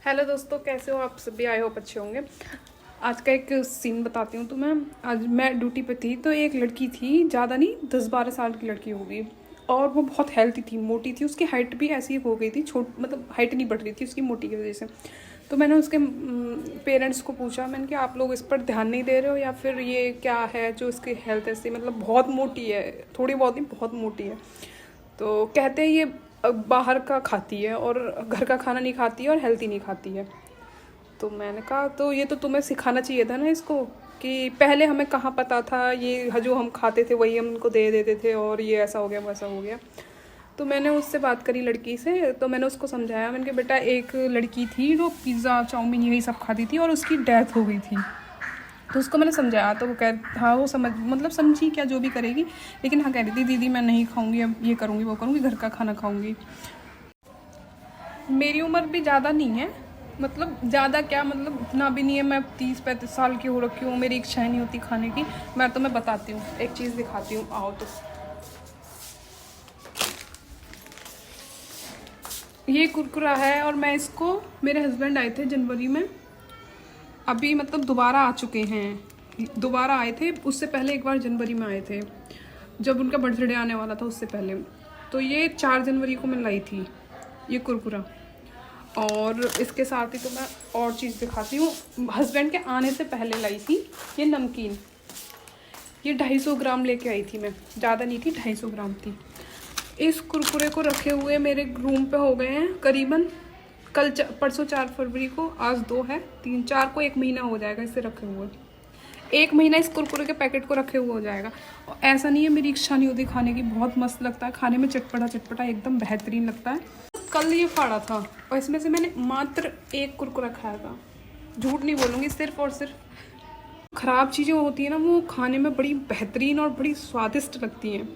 Hello दोस्तों, कैसे हो आप सभी? आई होप अच्छे होंगे। आज का एक सीन बताती हूँ तुम्हें। आज मैं ड्यूटी पे थी तो एक लड़की थी, ज़्यादा नहीं 10-12 साल की लड़की होगी, और वो बहुत हेल्थी थी, मोटी थी। उसकी हाइट भी ऐसी हो गई थी, मतलब हाइट नहीं बढ़ रही थी उसकी मोटी की वजह से। तो मैंने उसके पेरेंट्स को पूछा, मैंने कि आप लोग इस पर ध्यान नहीं दे रहे हो या फिर ये क्या है जो इसकी हेल्थ ऐसी, मतलब बहुत मोटी है, थोड़ी बहुत नहीं बहुत मोटी है। तो कहते हैं ये बाहर का खाती है और घर का खाना नहीं खाती है और हेल्थी नहीं खाती है। तो मैंने कहा तो ये तो तुम्हें सिखाना चाहिए था ना इसको, कि पहले हमें कहाँ पता था, ये जो हम खाते थे वही हम उनको दे देते थे और ये ऐसा हो गया वैसा हो गया। तो मैंने उससे बात करी लड़की से, तो मैंने उसको समझाया। मैंने कहा बेटा, एक लड़की थी जो पिज़्ज़ा चाउमीन यही सब खाती थी और उसकी डेथ हो गई थी। तो उसको मैंने समझाया तो वो हाँ वो मतलब समझी क्या, जो भी करेगी। लेकिन हाँ कह रही थी दीदी मैं नहीं खाऊंगी, अब ये करूँगी वो करूँगी, घर का खाना खाऊंगी। मेरी उम्र भी ज़्यादा नहीं है, मतलब ज़्यादा क्या, मतलब इतना भी नहीं है। मैं 30-35 साल की हो रखी हूँ, मेरी इच्छा नहीं होती खाने की। मैं तुम्हें बताती हूँ, एक चीज़ दिखाती हूँ, आओ। तो ये कुरकुरा है और मैं इसको, मेरे हस्बैंड आए थे जनवरी में, अभी मतलब दोबारा आ चुके हैं। दोबारा आए थे, उससे पहले एक बार जनवरी में आए थे जब उनका बर्थडे आने वाला था, उससे पहले। तो ये 4 जनवरी को मैं लाई थी ये कुरकुरा। और इसके साथ ही तो मैं और चीज़ दिखाती हूँ, हस्बैंड के आने से पहले लाई थी ये नमकीन। ये 250 ग्राम लेके आई थी मैं, ज़्यादा नहीं थी, 250 ग्राम थी। इस कुरकुरे को रखे हुए मेरे रूम पे हो गए हैं करीबन, परसों 4 फरवरी को, आज 2 है, 3-4 को 1 महीना हो जाएगा इसे रखे हुए। 1 महीना इस कुरकुरे के पैकेट को रखे हुए हो जाएगा। और ऐसा नहीं है मेरी इच्छा नहीं होती खाने की, बहुत मस्त लगता है खाने में, चटपटा चटपटा एकदम बेहतरीन लगता है। कल ये फाड़ा था और इसमें से मैंने मात्र 1 कुरकुरा खाया था, झूठ नहीं बोलूँगी। सिर्फ और सिर्फ ख़राब चीज़ें होती हैं ना, वो खाने में बड़ी बेहतरीन और बड़ी स्वादिष्ट लगती हैं।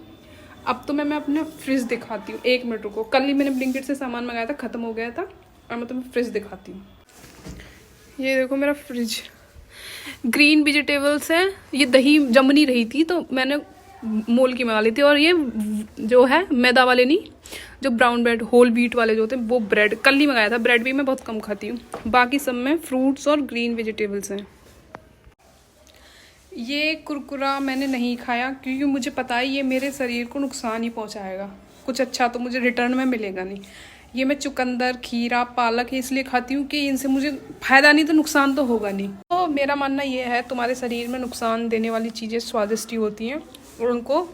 अब तो मैं अपना फ्रिज दिखाती हूँ, 1 मिनट रुको। कल ही मैंने ब्लिंकिट से सामान मंगाया था, ख़त्म हो गया था, और मैं तुम्हें फ्रिज दिखाती हूँ। ये देखो मेरा फ्रिज, ग्रीन वेजिटेबल्स है। ये दही जम नहीं रही थी तो मैंने मोल की मंगा ली थी। और ये जो है मैदा वाले नहीं, जो ब्राउन ब्रेड होल व्हीट वाले जो होते हैं वो ब्रेड कल ही मंगाया था। ब्रेड भी मैं बहुत कम खाती हूँ, बाकी सब में फ्रूट्स और ग्रीन वेजिटेबल्स हैं। ये कुरकुरा मैंने नहीं खाया क्योंकि मुझे पता है ये मेरे शरीर को नुकसान ही पहुंचाएगा, कुछ अच्छा तो मुझे रिटर्न में मिलेगा नहीं। ये मैं चुकंदर, खीरा, पालक है इसलिए खाती हूँ कि इनसे मुझे फ़ायदा नहीं तो नुकसान तो होगा नहीं। तो मेरा मानना ये है, तुम्हारे शरीर में नुकसान देने वाली चीज़ें स्वादिष्ट ही होती हैं और उनको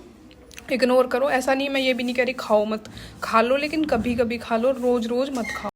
इग्नोर करो। ऐसा नहीं, मैं ये भी नहीं कह रही खाओ मत, खा लो, लेकिन कभी कभी खा लो, रोज़ रोज़ मत खाओ।